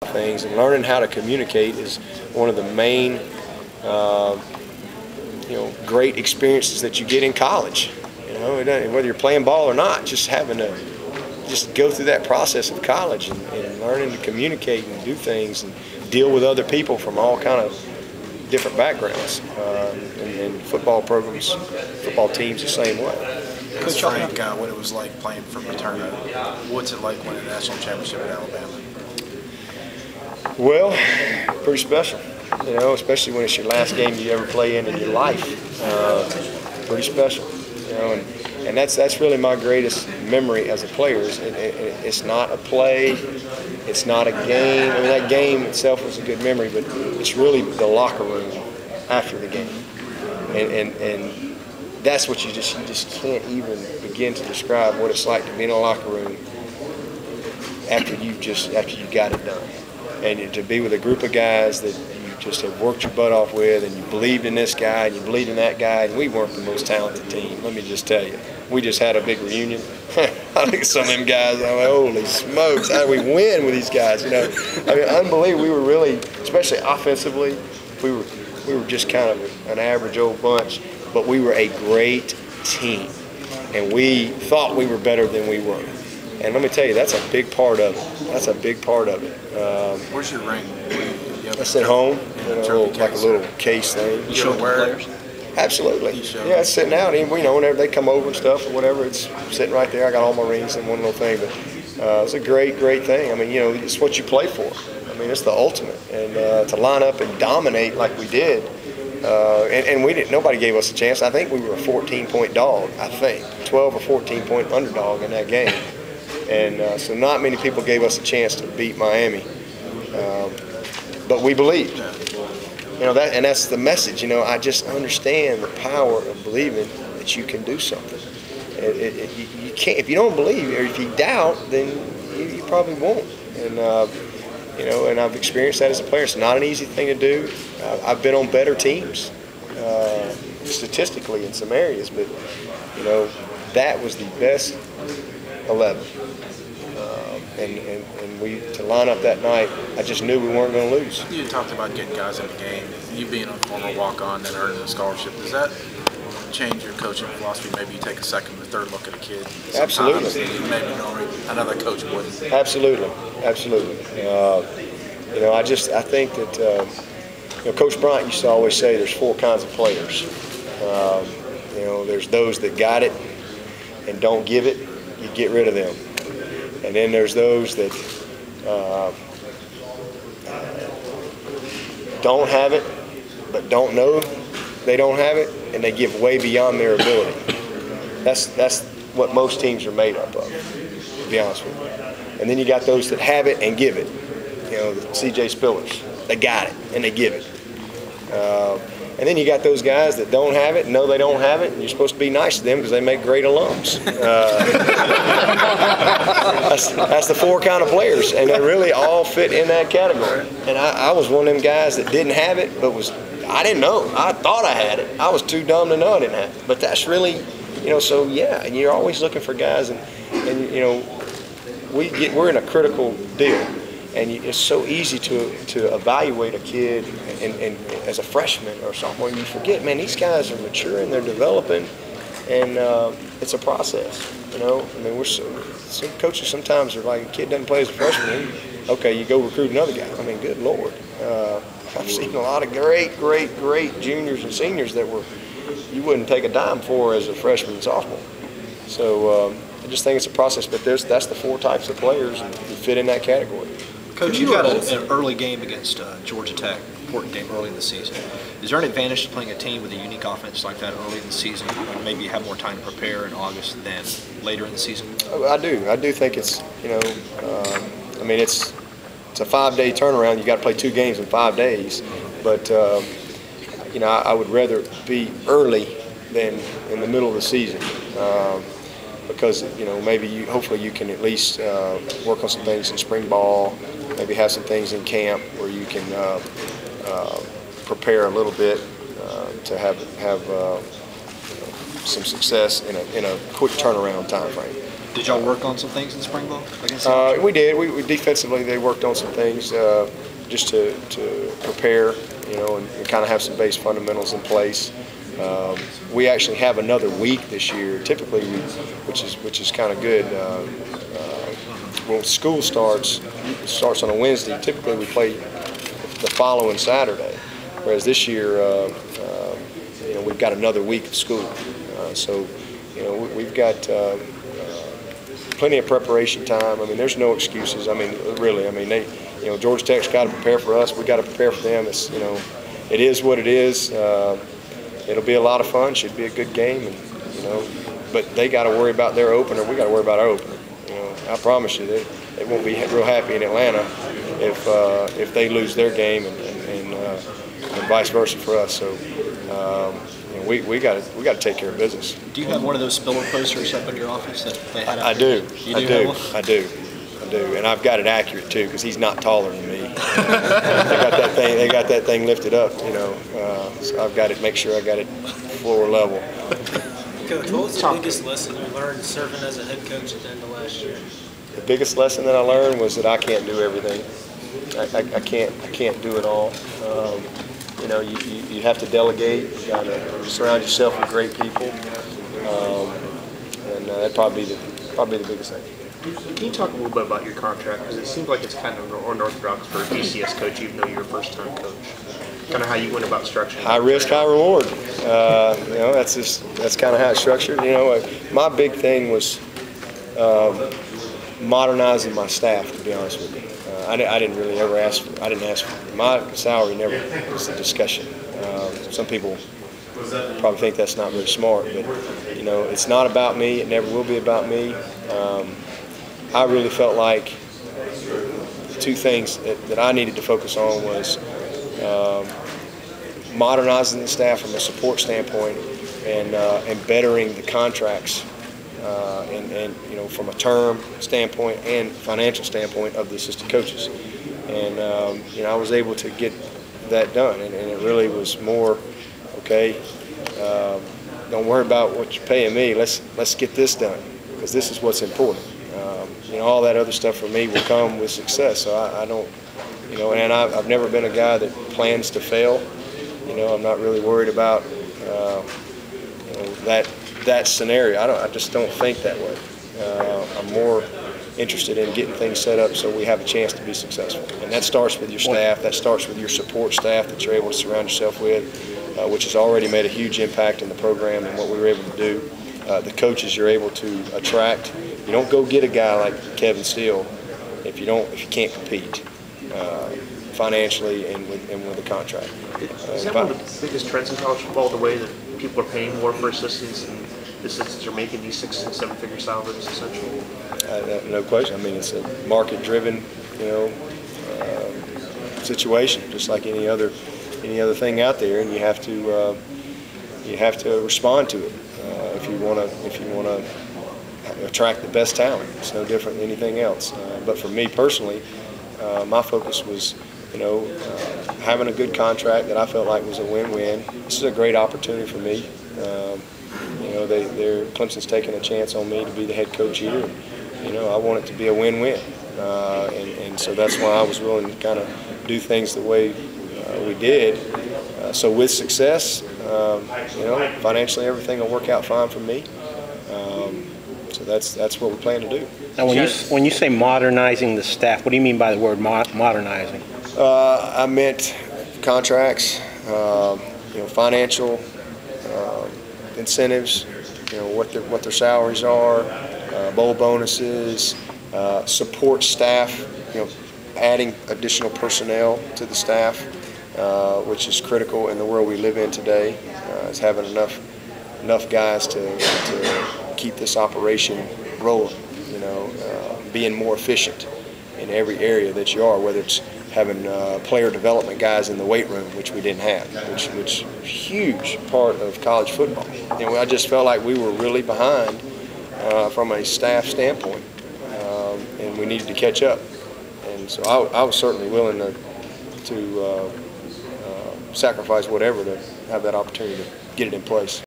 things, and learning how to communicate is one of the main great experiences that you get in college. Whether you're playing ball or not, just having to just go through that process of college and learning to communicate and do things and deal with other people from all kind of different backgrounds, and football programs, football teams the same way. Coach Frank, what it was like playing for Paterno. What's it like winning a national championship at Alabama? Well, pretty special, especially when it's your last game you ever play in your life. Pretty special, and that's really my greatest memory as a player. It's not a play, it's not a game. I mean, that game itself was a good memory, but it's really the locker room after the game, and that's what you just can't even begin to describe what it's like to be in a locker room after you got it done, and to be with a group of guys that you just have worked your butt off with, and you believed in this guy and you believed in that guy, and we weren't the most talented team. Let me just tell you, we just had a big reunion. I think some of them guys, I'm like, holy smokes, how did we win with these guys? I mean, unbelievable. We were really, especially offensively, we were just kind of an average old bunch. But we were a great team, and we thought we were better than we were. And let me tell you, that's a big part of it. That's a big part of it. Where's your ring? That's at home, like a little case thing. You show players? Absolutely. Yeah, it's sitting out. Whenever they come over and stuff or whatever, it's sitting right there. I got all my rings in one little thing. But it's a great thing. I mean, it's what you play for. I mean, it's the ultimate. And to line up and dominate like we did. And we didn't. Nobody gave us a chance. I think we were a 14-point dog. I think 12 or 14-point underdog in that game, and so not many people gave us a chance to beat Miami. But we believed. That, and that's the message. I just understand the power of believing that you can do something. You can't if you don't believe, or if you doubt, then you probably won't. And I've experienced that as a player. It's not an easy thing to do. I've been on better teams statistically in some areas, but that was the best 11. And we to line up that night, I just knew we weren't going to lose. You talked about getting guys in the game. You being a former walk-on and earning a scholarship, does that change your coaching philosophy? Maybe you take a second or third look at a kid. Absolutely. Maybe normally another coach wouldn't. Absolutely. I think that Coach Bryant used to always say there's four kinds of players. There's those that got it and don't give it. You get rid of them. And then there's those that don't have it, but don't know they don't have it, and they give way beyond their ability. That's what most teams are made up of, to be honest with you. And then you got those that have it and give it. The C.J. Spillers, they got it and they give it. And then you got those guys that don't have it, know they don't have it, and you're supposed to be nice to them because they make great alums. That's the four kind of players, and they really all fit in that category. And I was one of them guys that didn't have it, but I didn't know. I thought I had it. I was too dumb to know I didn't have it. But that's really, so yeah, and you're always looking for guys, and we're in a critical deal. And it's so easy to evaluate a kid and as a freshman or sophomore, you forget, man, these guys are maturing, they're developing, and it's a process. Some coaches sometimes are like, a kid doesn't play as a freshman, okay, you go recruit another guy. I mean, good Lord. I've seen a lot of great juniors and seniors that you wouldn't take a dime for as a freshman and sophomore. So I just think it's a process, but that's the four types of players that fit in that category. Coach, you got an early game against Georgia Tech, important game early in the season. Is there an advantage to playing a team with a unique offense like that early in the season, or maybe you have more time to prepare in August than later in the season? I do think it's, it's a 5-day turnaround. You got to play 2 games in 5 days, but I would rather be early than in the middle of the season. Because hopefully you can at least work on some things in spring ball, maybe have some things in camp where you can prepare a little bit to have some success in a quick turnaround time frame. Did y'all work on some things in spring ball against we did. We defensively, they worked on some things just to prepare, and kind of have some base fundamentals in place. We actually have another week this year, typically, which is kind of good. When school starts on a Wednesday. Typically, we play the following Saturday, whereas this year, we've got another week of school. So, we've got plenty of preparation time. I mean, there's no excuses. I mean, really. I mean, Georgia Tech's got to prepare for us. We got to prepare for them. It's, it is what it is. It'll be a lot of fun. Should be a good game, and but they got to worry about their opener. We got to worry about our opener. I promise you, they won't be real happy in Atlanta if they lose their game, and vice versa for us. So we got to take care of business. Do you have one of those Spiller posters up in your office that they had? I do. I do. And I've got it accurate too, because he's not taller than me. They got that thing lifted up, so I've got to make sure I got it floor level. Coach, what was the biggest lesson you learned serving as a head coach at the end of last year? The biggest lesson that I learned was that I can't do everything. I can't do it all. You have to delegate. You got to surround yourself with great people, and that'd probably be the biggest thing. Can you talk a little bit about your contract? Because it seems like it's kind of unorthodox for a BCS coach, even though you're a first-time coach. Kind of how you went about structuring. High risk, high reward. That's kind of how it's structured. My big thing was modernizing my staff. To be honest with you, I didn't really ever ask. I didn't ask for my salary. Never was a discussion. Some people probably think that's not very smart, but it's not about me. It never will be about me. I really felt like the two things that I needed to focus on was modernizing the staff from a support standpoint and bettering the contracts and from a term standpoint and financial standpoint of the assistant coaches. And I was able to get that done, and it really was more, okay, don't worry about what you're paying me. Let's get this done, because this is what's important. All that other stuff for me will come with success. So I don't, and I've never been a guy that plans to fail. I'm not really worried about that scenario. I just don't think that way. I'm more interested in getting things set up so we have a chance to be successful. And that starts with your staff. That starts with your support staff that you're able to surround yourself with, which has already made a huge impact in the program and what we were able to do. The coaches you're able to attract. You don't go get a guy like Kevin Steele if you can't compete financially and with a contract. Is that one of the biggest trends in college football, the way that people are paying more for assistants and the assistants are making these 6- and 7-figure salaries essentially? No question. I mean, it's a market-driven, situation, just like any other thing out there, and you have to respond to it if you want to attract the best talent. It's no different than anything else. But for me personally, my focus was, having a good contract that I felt like was a win-win. This is a great opportunity for me. Clemson's taking a chance on me to be the head coach here. I want it to be a win-win, and so that's why I was willing to kind of do things the way we did. So with success, financially everything will work out fine for me. So that's what we plan to do. Now, when you say modernizing the staff, what do you mean by the word modernizing? I meant contracts, financial incentives, what their salaries are, bowl bonuses, support staff, adding additional personnel to the staff, which is critical in the world we live in today, is having enough guys to keep this operation rolling, being more efficient in every area that you are, whether it's having player development guys in the weight room, which we didn't have, which is a huge part of college football. I just felt like we were really behind from a staff standpoint, and we needed to catch up. And so I was certainly willing to sacrifice whatever to have that opportunity to get it in place.